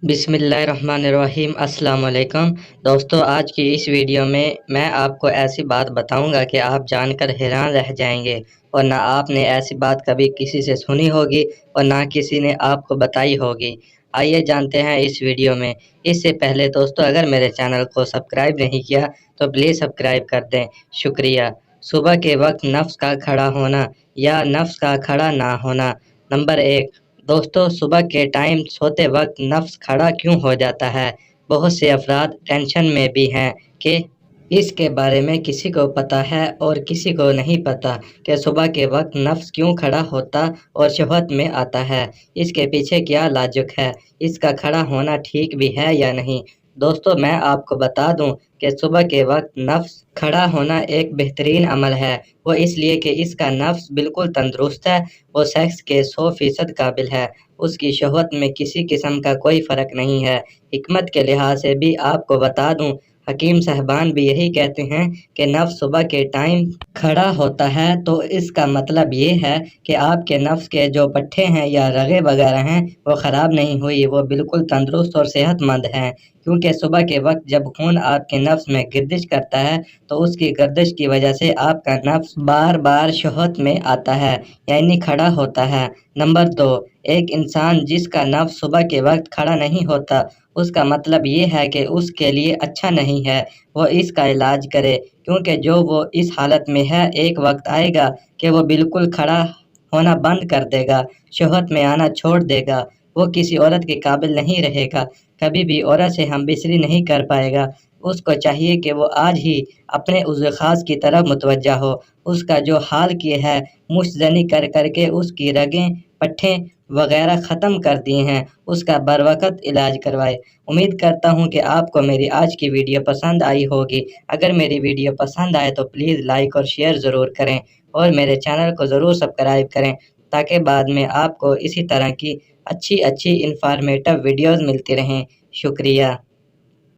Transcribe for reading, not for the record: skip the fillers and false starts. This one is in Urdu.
بسم اللہ الرحمن الرحیم۔ السلام علیکم دوستو، آج کی اس ویڈیو میں میں آپ کو ایسی بات بتاؤں گا کہ آپ جان کر حیران رہ جائیں گے، اور نہ آپ نے ایسی بات کبھی کسی سے سنی ہوگی اور نہ کسی نے آپ کو بتائی ہوگی۔ آئیے جانتے ہیں اس ویڈیو میں۔ اس سے پہلے دوستو، اگر میرے چینل کو سبسکرائب نہیں کیا تو پلیز سبسکرائب کر دیں، شکریہ۔ صبح کے وقت نفس کا کھڑا ہونا یا نفس کا کھڑا نہ ہونا۔ نمبر 1 دوستو، صبح کے ٹائم سوتے وقت نفس کھڑا کیوں ہو جاتا ہے؟ بہت سے افراد ٹینشن میں بھی ہیں کہ اس کے بارے میں کسی کو پتہ ہے اور کسی کو نہیں پتہ کہ صبح کے وقت نفس کیوں کھڑا ہوتا اور شہوت میں آتا ہے۔ اس کے پیچھے کیا لاجک ہے؟ اس کا کھڑا ہونا ٹھیک بھی ہے یا نہیں؟ دوستو، میں آپ کو بتا دوں کہ صبح کے وقت نفس کھڑا ہونا ایک بہترین عمل ہے۔ وہ اس لیے کہ اس کا نفس بالکل تندرست ہے، وہ سیکس کے 100% قابل ہے، اس کی شہوت میں کسی قسم کا کوئی فرق نہیں ہے۔ حکمت کے لحاظ سے بھی آپ کو بتا دوں، حکیم صاحبان بھی یہی کہتے ہیں کہ نفس صبح کے ٹائم کھڑا ہوتا ہے تو اس کا مطلب یہ ہے کہ آپ کے نفس کے جو پٹھے ہیں یا رگیں وغیرہ ہیں وہ خراب نہیں ہوئی، وہ بالکل تندرست اور صحت مند ہیں، کیونکہ صبح کے وقت جب خون آپ کے نفس میں گردش کرتا ہے تو اس کی گردش کی وجہ سے آپ کا نفس بار بار شہوت میں آتا ہے، یعنی کھڑا ہوتا ہے۔ نمبر 2 ایک انسان جس کا نفس صبح کے وقت کھڑا نہیں ہوتا، اس کا مطلب یہ ہے کہ اس کے لیے اچھا نہیں ہے، وہ اس کا علاج کرے، کیونکہ جو وہ اس حالت میں ہے ایک وقت آئے گا کہ وہ بالکل کھڑا ہونا بند کر دے گا، شہوت میں آنا چھوڑ دے گا، وہ کسی عورت کے قابل نہیں رہے گا، کبھی بھی عورت سے ہم بسری نہیں کر پائے گا۔ اس کو چاہیے کہ وہ آج ہی اپنے عضو خاص کی طرف متوجہ ہو، اس کا جو حال کیے ہے مشت زنی کر کر کے اس کی رگیں پٹھے وغیرہ ختم کر دیے ہیں، اس کا بروقت علاج کروائے۔ امید کرتا ہوں کہ آپ کو میری آج کی ویڈیو پسند آئی ہوگی۔ اگر میری ویڈیو پسند آئے تو پلیز لائک اور شیئر ضرور کریں، اور میرے چینل کو ضرور سبسکرائب کریں تاکہ بعد میں آپ کو اسی طرح کی اچھی انفارمیٹو ویڈیوز ملتی رہیں۔ شکریہ۔